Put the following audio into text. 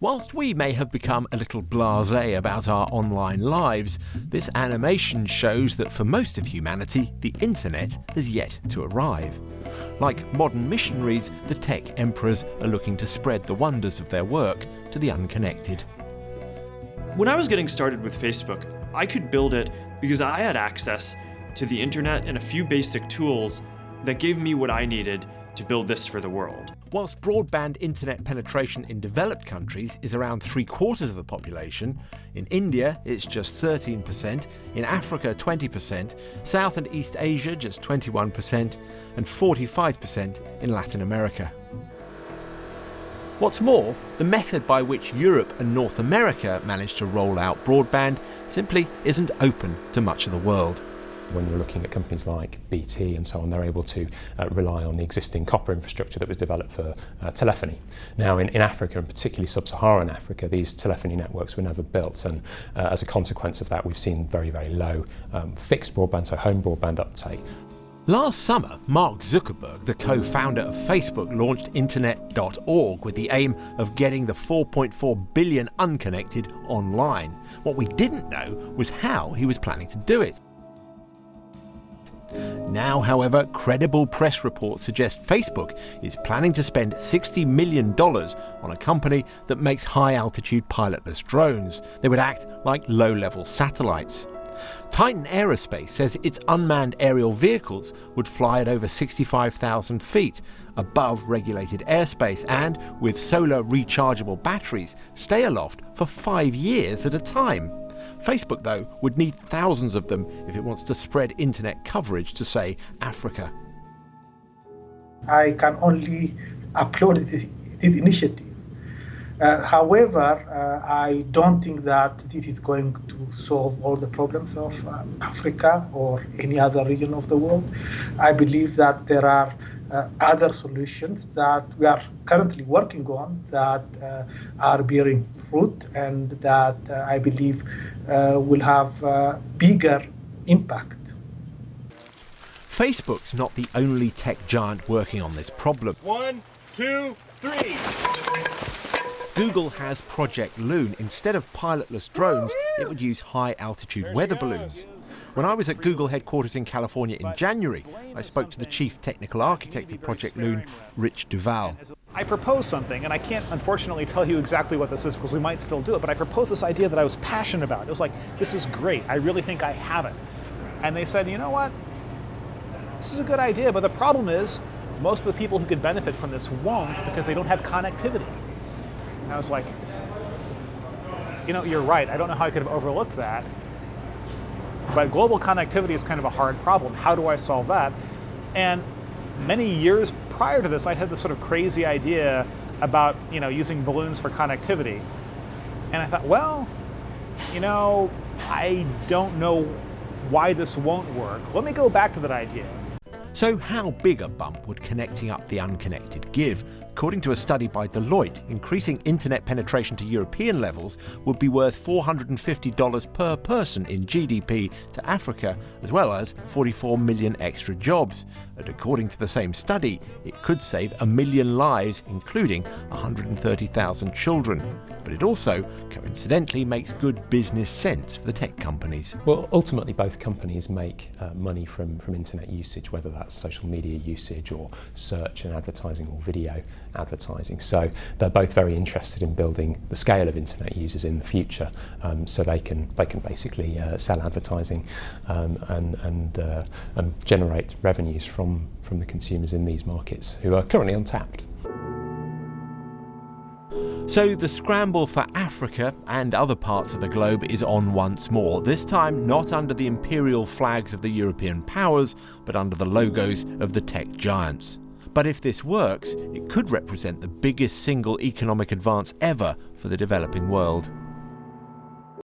Whilst we may have become a little blasé about our online lives, this animation shows that for most of humanity, the internet has yet to arrive. Like modern missionaries, the tech emperors are looking to spread the wonders of their work to the unconnected. When I was getting started with Facebook, I could build it because I had access to the internet and a few basic tools that gave me what I needed to build this for the world. Whilst broadband internet penetration in developed countries is around 3/4 of the population, in India it's just 13%, in Africa 20%, South and East Asia just 21%, and 45% in Latin America. What's more, the method by which Europe and North America managed to roll out broadband simply isn't open to much of the world. When you're looking at companies like BT and so on, they're able to rely on the existing copper infrastructure that was developed for telephony. Now in Africa, and particularly sub-Saharan Africa, these telephony networks were never built, and as a consequence of that we've seen very, very low fixed broadband, so home broadband uptake. Last summer, Mark Zuckerberg, the co-founder of Facebook, launched Internet.org with the aim of getting the 4.4 billion unconnected online. What we didn't know was how he was planning to do it. Now, however, credible press reports suggest Facebook is planning to spend $60 million on a company that makes high-altitude pilotless drones. They would act like low-level satellites. Titan Aerospace says its unmanned aerial vehicles would fly at over 65,000 feet above regulated airspace and, with solar rechargeable batteries, stay aloft for 5 years at a time. Facebook, though, would need thousands of them if it wants to spread internet coverage to, say, Africa. I can only applaud this initiative. However, I don't think that this is going to solve all the problems of Africa or any other region of the world. I believe that there are other solutions that we are currently working on that are bearing fruit and that I believe will have bigger impact. Facebook's not the only tech giant working on this problem. 1, 2, 3. Google has Project Loon. Instead of pilotless drones, it would use high-altitude weather balloons. When I was at Google headquarters in California in January, I spoke to the chief technical architect of Project Loon, Rich Duval. I proposed something, and I can't unfortunately tell you exactly what this is because we might still do it, but I proposed this idea that I was passionate about. It was like, this is great, I really think I have it. And they said, you know what, this is a good idea, but the problem is most of the people who could benefit from this won't because they don't have connectivity. And I was like, you know, you're right, I don't know how I could have overlooked that. But global connectivity is kind of a hard problem. How do I solve that? And many years prior to this, I had this sort of crazy idea about, you know, using balloons for connectivity. And I thought, well, you know, I don't know why this won't work. Let me go back to that idea. So how big a bump would connecting up the unconnected give? According to a study by Deloitte, increasing internet penetration to European levels would be worth $450 per person in GDP to Africa, as well as 44 million extra jobs. And according to the same study, it could save 1 million lives, including 130,000 children. But it also, coincidentally, makes good business sense for the tech companies. Well, ultimately both companies make money from internet usage, whether that's social media usage or search and advertising or video advertising. So they're both very interested in building the scale of internet users in the future, so they can basically sell advertising and generate revenues from the consumers in these markets who are currently untapped. So the scramble for Africa and other parts of the globe is on once more, this time not under the imperial flags of the European powers, but under the logos of the tech giants. But if this works, it could represent the biggest single economic advance ever for the developing world.